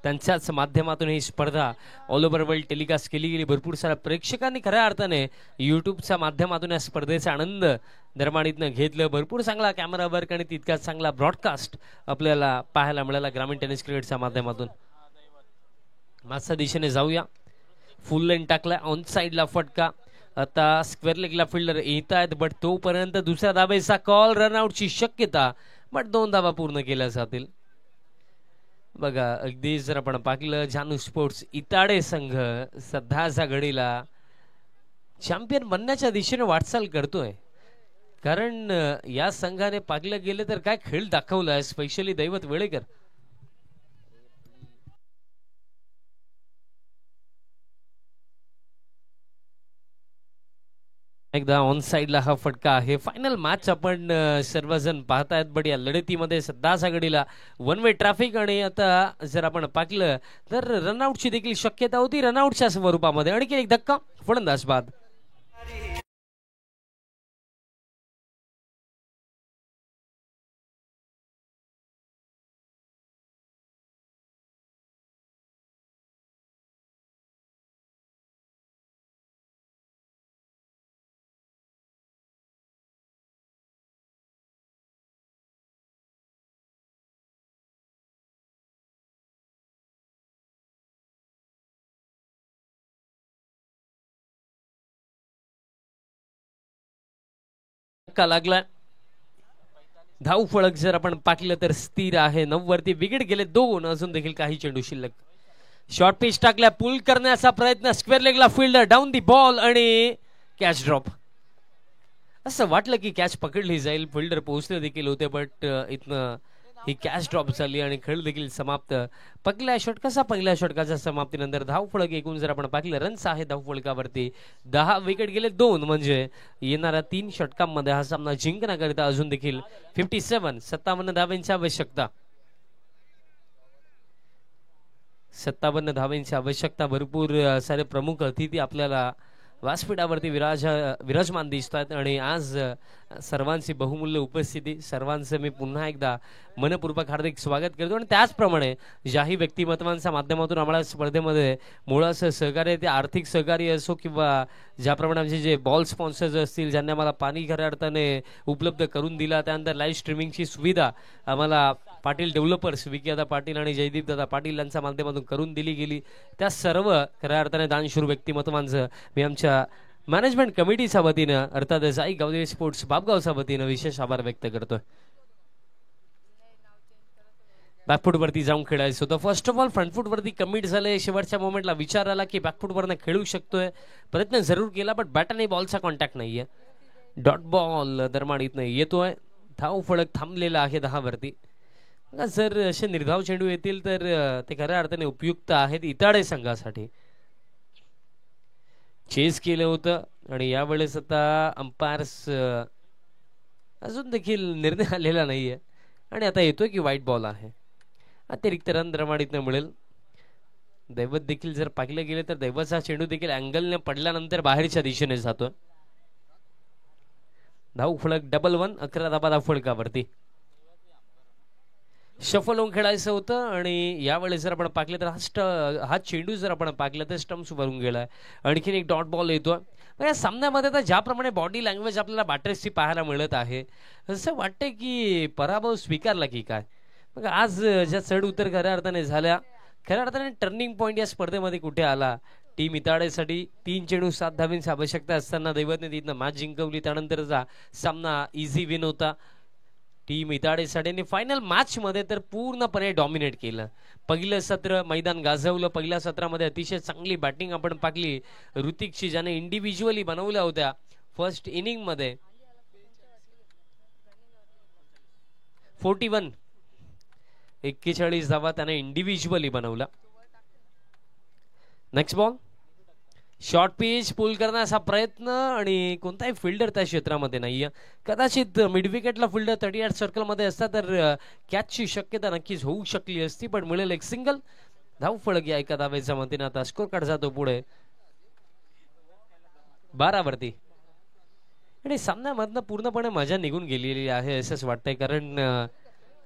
B: त्यांच्याच माध्यमातून ही स्पर्धा ऑल ओव्हर वर्ल्ड टेलिकास्ट केली गेली. भरपूर साऱ्या प्रेक्षकांनी खऱ्या अर्थाने यूट्यूबच्या माध्यमातून या स्पर्धेचा आनंद दरम्यानीतनं घेतलं. भरपूर चांगला कॅमेरा वर्क आणि तितकाच चांगला ब्रॉडकास्ट आपल्याला पाहायला मिळाला ग्रामीण टेनिस क्रिकेटच्या माध्यमातून. मागच्या दिशेने जाऊया. फुल लेन टाकला, ऑन साइडला फटका. आता स्क्वेअर लेगला फिल्डर येत आहेत, बट तोपर्यंत दुसऱ्या धाबेचा कॉल, रनआउटची शक्यता, बट 2 धाबा पूर्ण केल्या जातील. बघा अगदी जर आपण पाहिलं, जानू स्पोर्ट्स इताडे संघ सध्याच्या घडीला चॅम्पियन बनण्याच्या दिशेने वाटचाल करतोय, कारण या संघाने पाहिलं गेलं तर काय खेळ दाखवलाय, स्पेशली दैवत वेळेकर. एकदा ऑन साइडला हा फटका आहे. फायनल मॅच आपण सर्वजण पाहतायत. बट या लढतीमध्ये सध्या घडीला वन वे ट्रॅफिक आणि आता जर आपण पाहिलं तर रनआउटची देखील शक्यता होती. रनआउटच्या स्वरूपामध्ये आणखी एक धक्का, फलंदाज बाद. धक्का लागला. धाव फळक जर आपण पाहिलं तर स्थिर आहे. 9 वरती विकेट गेले 2. अजून देखील काही चेंडू शिल्लक. शॉर्ट पिच टाकल्या, पुल करण्याचा प्रयत्न, स्क्वेअर लेगला फिल्डर डाऊन दी बॉल आणि कॅच ड्रॉप. असं वाटलं की कॅच पकडली जाईल, फिल्डर पोहोचले देखील होते, बट इथनं ही कॅच ड्रॉप झाली आणि खेळ देखील समाप्त. पहिल्या षटकाच्या समाप्तीनंतर धाव फळक एकूण जर आपण पाहिलं रन्स आहे धाव फळकावरती 10. विकेट गेले 2. म्हणजे येणाऱ्या 3 षटकांमध्ये हा सामना जिंकण्याकरिता अजून देखील 57 धावांची आवश्यकता. 57 धावांची आवश्यकता. भरपूर सारे प्रमुख अतिथी आपल्याला व्यासपीठावरती विराजमान दिसत आहेत आणि आज सर्वांची बहुमूल्य उपस्थिती, सर्वांचं मी पुन्हा एकदा मनपूर्वक हार्दिक स्वागत करतो. आणि त्याचप्रमाणे ज्याही व्यक्तिमत्वांच्या माध्यमातून आम्हाला स्पर्धेमध्ये मुळाचं सहकार्य, ते आर्थिक सहकार्य असो किंवा ज्याप्रमाणे आमचे जे बॉल स्पॉन्सर्स असतील, ज्यांनी आम्हाला पाणी खऱ्या अर्थाने उपलब्ध करून दिला, त्यानंतर लाईव्ह स्ट्रीमिंगची सुविधा आम्हाला पाटील डेव्हलपर्स विकीदादा पाटील आणि जयदीप दादा पाटील यांच्या माध्यमातून करून दिली गेली, त्या सर्व खऱ्या अर्थाने दानशूर व्यक्तिमत्वांचं मी आमच्या मॅनेजमेंट कमिटीच्या वतीनं अर्थात जाई गावदेवी स्पोर्ट्स बापगावच्या वतीनं विशेष आभार व्यक्त करतोय. बॅकफूट वरती जाऊन खेळायचं होतं. फर्स्ट ऑफ ऑल फ्रंटफूट वरती कमिट झाले. शेवटच्या मोमेंटला विचार आला की बॅकफूट वरनं खेळू शकतोय, प्रयत्न जरूर केला, बट बॅट आणि बॉलचा कॉन्टॅक्ट नाहीये. डॉट बॉल दरमाणीत नाही येतोय. धाव फळक थांबलेला आहे 10 वरती. जर असे निर्धाव चेंडू येतील तर ते खऱ्या अर्थाने उपयुक्त आहेत इताडे संघासाठी. चेस केलं होतं आणि यावेळेस आता अंपायर्स अजून देखील निर्णय आलेला नाहीये आणि आता येतोय की व्हाईट बॉल आहे. अतिरिक्त रन दरमाडीतनं मिळेल. दैवत देखील जर पाहिलं गेले तर दैवतचा चेंडू देखील अँगलने पडल्यानंतर बाहेरच्या दिशेने जातो. धाव फळक डबल 1. 11 धाबा धाव फळकावरती. शफल होऊन खेळायचं होतं आणि यावेळेस जर आपण पाहिलं तर हा चेंडू जर आपण पाहिलं तर स्टम्प्स भरून गेलाय. आणखीन एक डॉट बॉल येतो. या सामन्यामध्ये तर ज्याप्रमाणे बॉडी लँग्वेज आपल्याला बॅटर्सची पाहायला मिळत आहे, असं वाटतंय की पराभव स्वीकारला की काय. मग आज ज्या चढ उतर खऱ्या अर्थाने झाल्या, खऱ्या अर्थाने टर्निंग पॉईंट या स्पर्धेमध्ये कुठे आला. टीम इताडेसाठी 3 चेंडू 7 धावांची आवश्यकता असताना दैवतने तिथनं मॅच जिंकवली. त्यानंतरचा सामना इझी विन होता टीम इताडेसाठी. फायनल मॅच मध्ये तर पूर्णपणे डॉमिनेट केलं. पहिलं सत्र मैदान गाजवलं. पहिल्या सत्रामध्ये अतिशय चांगली बॅटिंग आपण पाहिली ऋतिकची, ज्याने इंडिव्हिज्युअली बनवल्या होत्या. फर्स्ट इनिंग मध्ये 41 धावा त्याने इंडिव्हिज्युअली बनवला. नेक्स्ट बॉल, शॉर्ट पिच, पुल करण्याचा प्रयत्न आणि कोणताही फिल्डर त्या क्षेत्रामध्ये नाहीये. कदाचित मिड विकेटला फिल्डर 38 सर्कलमध्ये असता तर कॅचची शक्यता नक्कीच होऊ शकली असती, पण मिळेल एक सिंगल. धाव फळक या एका धावेच्या मतीने आता स्कोर कार्ड जातो पुढे 12 वरती. आणि सामन्यामधनं पूर्णपणे मजा निघून गेलेली आहे असंच वाटतंय, कारण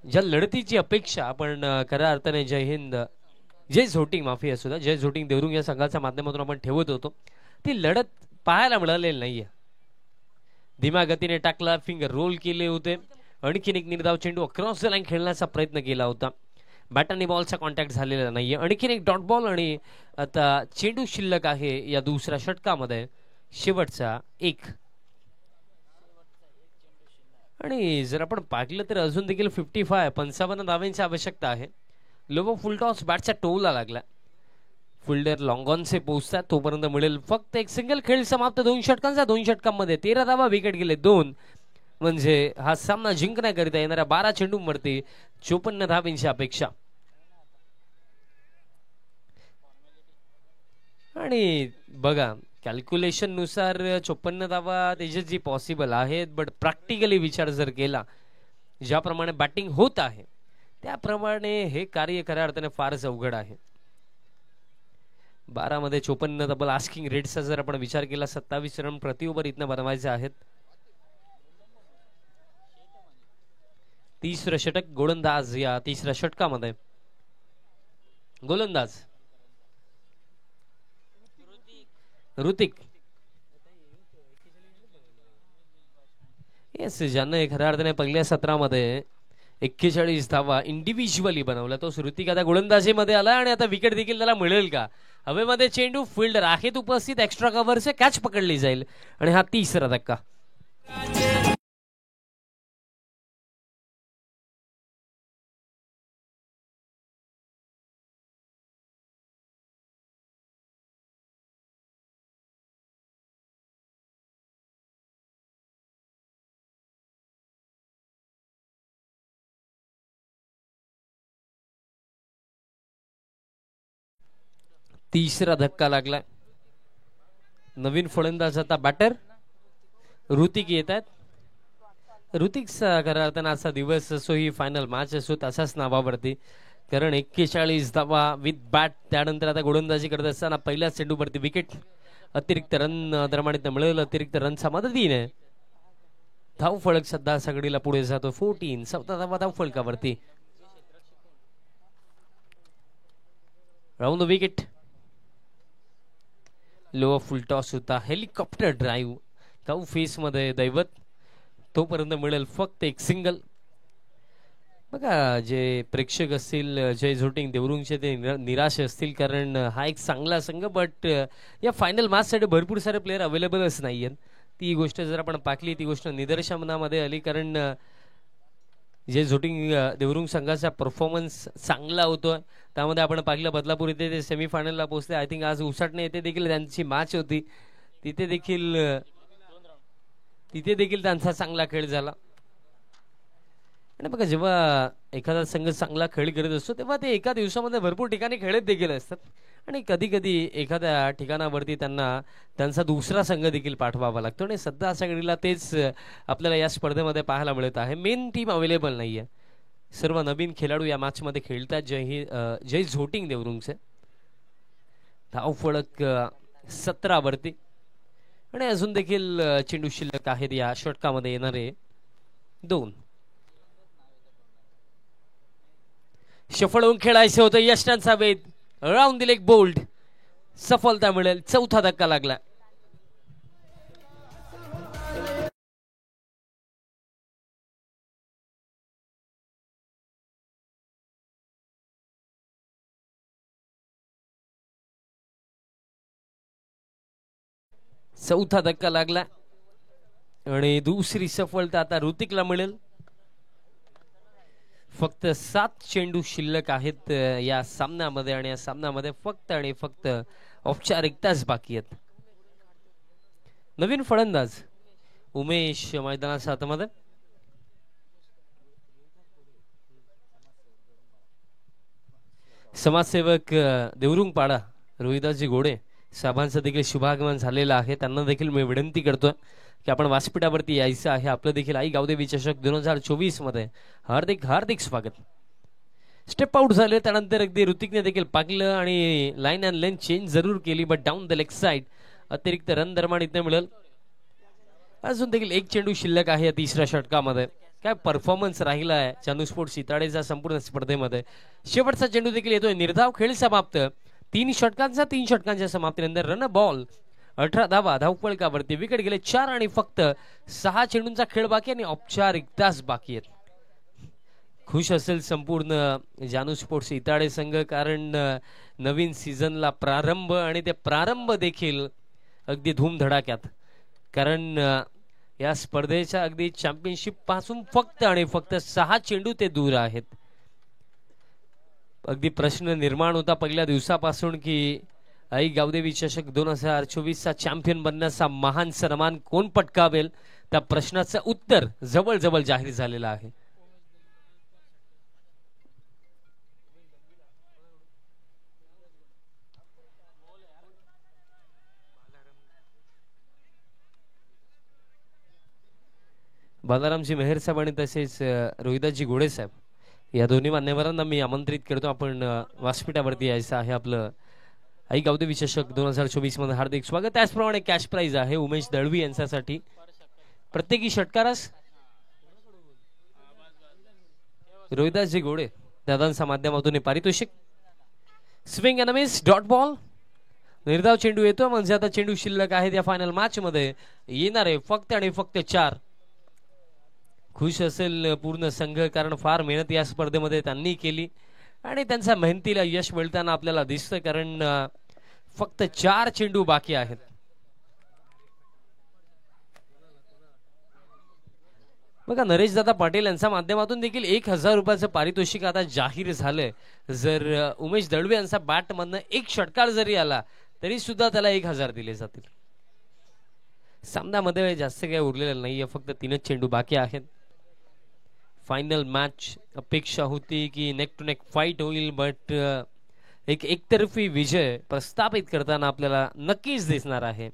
B: ज्या लढतीची अपेक्षा आपण खऱ्या अर्थाने जय हिंद जय झोटिंग माफी असू द्या जय झोटिंग देवरुंग या संघाच्या माध्यमातून आपण ठेवत होतो, ती लढत पाहायला मिळालेली नाहीये. धीम्या गतीने टाकला, फिंगर रोल केले होते. आणखीन एक निर्धाव चेंडू अक्रॉस द लाईन खेळण्याचा प्रयत्न केला होता. बॅट आणि बॉलचा कॉन्टॅक्ट झालेला नाहीये. आणखीन एक डॉट बॉल आणि आता चेंडू शिल्लक आहे या दुसऱ्या षटकामध्ये, शेवटचा एक. आणि जर आपण पाहिलं तर अजून देखील 55 धावांची आवश्यकता आहे. लोबो फुलटॉस बॅटच्या टोला लागला. फिल्डर लॉंग ऑन से पोहोचतात तोपर्यंत मिळेल फक्त एक सिंगल. खेळ समाप्त 2 षटकांचा. 2 षटकांमध्ये 13 धावा, विकेट गेले 2. म्हणजे हा सामना जिंकण्याकरिता येणाऱ्या 12 चेंडूंवरती 54 धावांची अपेक्षा. आणि बघा कॅल्क्युलेशन नुसार 54 धावा त्याचे जी पॉसिबल आहेत, बट प्रॅक्टिकली विचार जर केला ज्याप्रमाणे बॅटिंग होत आहे त्याप्रमाणे हे कार्य खऱ्या अर्थाने फारच अवघड आहे. 12 मध्ये 54 डबल आस्किंग रेटचा जर आपण विचार केला 27 रन प्रति ओव्हर इथनं बनवायचे आहेत. 30रं षटक गोलंदाज या 30ऱ्या षटकामध्ये गोलंदाज ऋतिक. येस, ज्यानं खऱ्या अर्थाने पहिल्या सत्रामध्ये 41 धावा इंडिव्हिज्युअली बनवला तो ऋतिक आता गोलंदाजीमध्ये आला आणि आता विकेट देखील त्याला मिळेल का? हवेमध्ये चेंडू, फिल्डर आहेत उपस्थित, एक्स्ट्रा कव्हरचे कॅच पकडली जाईल आणि हा 30रा धक्का. तिसरा धक्का लागला. नवीन फलंदाज आता बॅटर ऋतिक येत आहेत. ऋतिकचा खऱ्या अर्थानं असा दिवस असो, ही फायनल मॅच असो, तसाच नावावरती, कारण 41 धावा विथ बॅट. त्यानंतर आता गोलंदाजी करत असताना पहिल्या चेंडूवरती विकेट, अतिरिक्त रन दरम्यान मिळेल, अतिरिक्त रनचा मदतीने धाव फळक सध्या सगळीला पुढे जातो. 14 14 धावा धाव फळकावरती. Round the wicket. Low full toss होता, हेलिकॉप्टर ड्राईव्ह धाव फेस मध्ये दैवत, तोपर्यंत मिळेल फक्त एक सिंगल. बघा, जे प्रेक्षक असतील जय झोटिंग देवरुंगचे ते निराश असतील, कारण हा एक चांगला संघ, बट या फायनल मॅच साठी भरपूर सारे प्लेयर अवेलेबलच नाहीयेत. ती गोष्ट जर आपण पाहिली, ती गोष्ट निदर्शनामध्ये आली, कारण जे झोटिंग देवरुंग संघाचा परफॉर्मन्स चांगला होतोय. त्यामध्ये आपण पाहिलं बदलापूर इथे ते सेमीफायनलला पोहोचले. आय थिंक आज उसाटणे येथे देखील त्यांची मॅच होती, तिथे देखील त्यांचा चांगला खेळ झाला. आणि बघा, जेव्हा एखादा संघ चांगला खेळ करत असतो तेव्हा ते एका दिवसामध्ये भरपूर ठिकाणी खेळत देखील असतात, आणि कधी कधी एखाद्या ठिकाणावरती त्यांना त्यांचा दुसरा संघ देखील पाठवावा लागतो. आणि सध्या अशा घडीला तेच आपल्याला या स्पर्धेमध्ये पाहायला मिळत आहे. मेन टीम अवेलेबल नाहीये, सर्व नवीन खेळाडू या मॅच मध्ये खेळतात. जय झोटिंग देवरुंगचे धाव फळक 17 वरती, आणि अजून देखील चेंडू शिल्लक आहेत या षटकामध्ये येणारे 2. शफळ होऊन खेळायचे होतं, यष्टांचा वेध, राऊंड दिले, एक बोल्ड, सफलता मिळेल. 4था धक्का लागला. चौथा धक्का लागला आणि दुसरी सफलता आता ऋतिकला मिळेल. फक्त 7 चेंडू शिल्लक आहेत या सामन्यामध्ये, आणि या सामन्यामध्ये फक्त आणि फक्त औपचारिकताच बाकी आहेत. नवीन फलंदाज उमेश मैदानाच्या आतमध्ये. समाजसेवक देवरुंगपाडा रोहिदासजी घोडे साहेबांचं देखील शुभागमन झालेलं आहे. त्यांना देखील मी विनंती करतोय की आपण व्यासपीठावरती यायचं आहे. आपलं देखील आई गावदेवी चषक 2024 मध्ये हार्दिक हार्दिक स्वागत. स्टेप आउट झाले त्यानंतर अगदी ऋतिकने देखील पाकलं आणि लाईन अँड लेंथ चेंज जरूर केली, but down the leg side अतिरिक्त रन दरम्यान इथे मिळेल. अजून देखील एक चेंडू शिल्लक आहे या 3ऱ्या षटकामध्ये. काय परफॉर्मन्स राहिला आहे चानू स्पोर्ट्स सिताडेचा संपूर्ण स्पर्धेमध्ये. शेवटचा चेंडू देखील येतोय, निर्धाव खेळ समाप्त. 3 षटकांच्या समाप्तीनंतर रन बॉल 18 धावा धावफलकावरती. विकेट गेले 4 आणि फक्त 6 चेंडूंचा खेळ बाकी आणि औपचारिकताच बाकी आहेत. खुश असेल संपूर्ण जानू स्पोर्ट्स इताडे संघ, कारण नवीन सीझनला प्रारंभ, आणि ते प्रारंभ देखील अगदी धूमधडाक्यात, कारण या स्पर्धेच्या अगदी चॅम्पियनशिप पासून फक्त आणि फक्त 6 चेंडू ते दूर आहेत. अगदी प्रश्न निर्माण होता पहिल्या दिवसापासून की आई गावदेवी चषक 2024चा चॅम्पियन बनण्याचा महान सन्मान कोण पटकावेल. त्या प्रश्नाचं उत्तर जवळजवळ जाहीर झालेलं आहे. बालारामजी मेहर साहेब आणि तसेच रोहिदासजी घोडे साहेब या दोन्ही मान्यवरांना मी आमंत्रित करतो. आपण व्यासपीठावरती यायचं आहे. आपलं आई गावदेवी चषक 2024 मध्ये हार्दिक स्वागत. त्याचप्रमाणे कॅश प्राइज आहे उमेश दळवी यांच्यासाठी. प्रत्येकी षटकारास रोहिदासजी घोडे दादांच्या माध्यमातून पारितोषिक. Swing and miss dot ball. निर्धाव चेंडू येतो म्हणजे आता चेंडू शिल्लक आहेत या फायनल मॅच मध्ये. येणारे फक्त आणि फक्त 4. खुश असेल पूर्ण संघ कारण फार मेहनत या स्पर्धेमध्ये त्यांनी केली आणि त्यांच्या मेहनतीला यश मिळताना आपल्याला दिसतं कारण फक्त 4 चेंडू बाकी आहेत. बघा नरेश दादा पाटील यांच्या माध्यमातून देखील 1000 रुपयाचं पारितोषिक आता जाहीर झालंय. जर उमेश दळवे यांचा बॅट मधनं एक षटकार जरी आला तरी सुद्धा त्याला 1000 दिले जातील. सामन्यामध्ये जास्त काही उरलेलं नाहीये, फक्त 3च चेंडू बाकी आहेत. फायनल मॅच अपेक्षा होती की नेक टू नेक फाईट होईल, बट एकतर्फी विजय प्रस्थापित करताना आपल्याला नक्कीच दिसणार आहे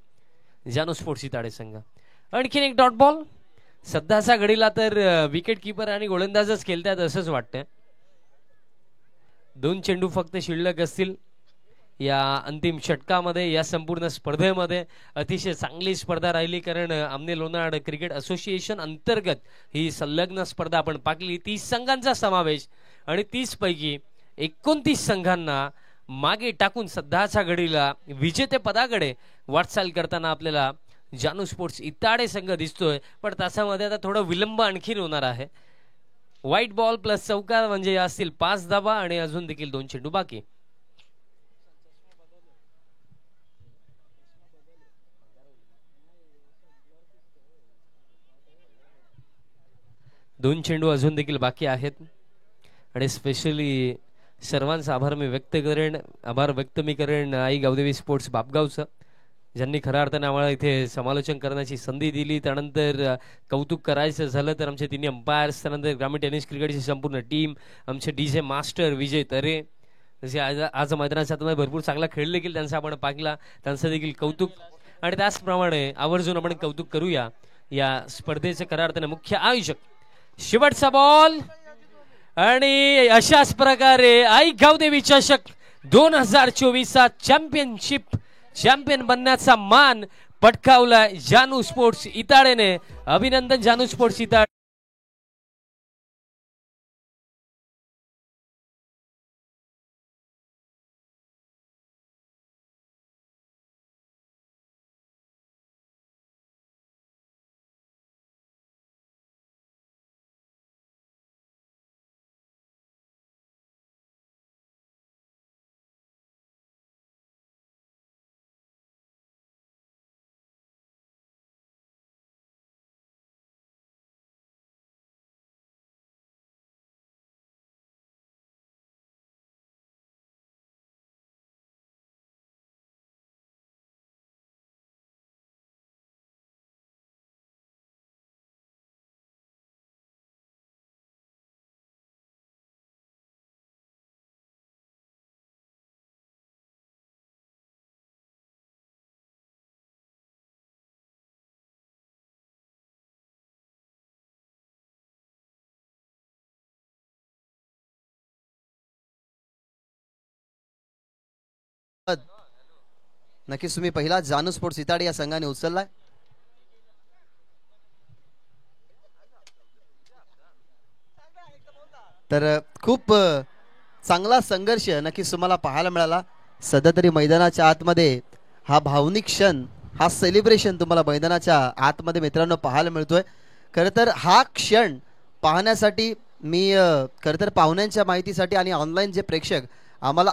B: जानू स्पोर्ट्स इताडे संघ. आणखीन एक डॉट बॉल. सध्याच्या घडीला तर विकेट किपर आणि गोलंदाजच खेळतात असंच वाटतं. 2 चेंडू फक्त शिल्लक असतील या अंतिम षटकामध्ये. या संपूर्ण स्पर्धेमध्ये अतिशय चांगली स्पर्धा राहिली कारण आमने लोणाड क्रिकेट असोसिएशन अंतर्गत ही संलग्न स्पर्धा आपण पाहिली. 30 संघांचा समावेश आणि 30 पैकी 29 संघांना मागे टाकून सध्याच्या घडीला विजेतेपदाकडे वाटचाल करताना आपल्याला जानू स्पोर्ट्स इताडे संघ दिसतोय. पण त्याच्यामध्ये आता थोडं विलंब आणखीन होणार आहे. व्हाईट बॉल प्लस चौकार म्हणजे असतील 5 धावा आणि अजून देखील 2 चेंडू बाकी. दोन चेंडू अजून देखील बाकी आहेत आणि स्पेशली सर्वांचा आभार व्यक्त मी करेन आई गावदेवी स्पोर्ट्स बापगावचं, ज्यांनी खऱ्या अर्थाने आम्हाला इथे समालोचन करण्याची संधी दिली. त्यानंतर कौतुक करायचं झालं तर आमचे 3 अंपायर्स, त्यानंतर ग्रामीण टेनिस क्रिकेटची संपूर्ण टीम, आमचे DJ मास्टर विजय तरे, जसे आज मैदानाच्या आतमध्ये भरपूर चांगला खेळ देखील त्यांचा आपण पाहिला, त्यांचं देखील कौतुक. आणि त्याचप्रमाणे आवर्जून आपण कौतुक करूया या स्पर्धेचे खऱ्या अर्थाने मुख्य आयोजक. शेवटचा बॉल आणि अशाच प्रकारे आई गावदेवी चषक 2024चा चॅम्पियन बनण्याचा मान पटकावला जानू स्पोर्ट्स इताडेने. अभिनंदन जानू स्पोर्ट्स इताडे.
A: नक्कीच तुम्ही पहिला जानू स्पोर्ट्स इताडे या संघाने उचललाय. तर खूप चांगला संघर्ष नक्कीच तुम्हाला पाहायला मिळाला. सध्या तरी मैदानाच्या आतमध्ये हा भावनिक क्षण, हा सेलिब्रेशन तुम्हाला मैदानाच्या आतमध्ये मित्रांनो पाहायला मिळतोय. खरं तर हा क्षण पाहण्यासाठी मी खरं तर पाहुण्यांच्या माहितीसाठी आणि ऑनलाईन जे प्रेक्षक आम्हाला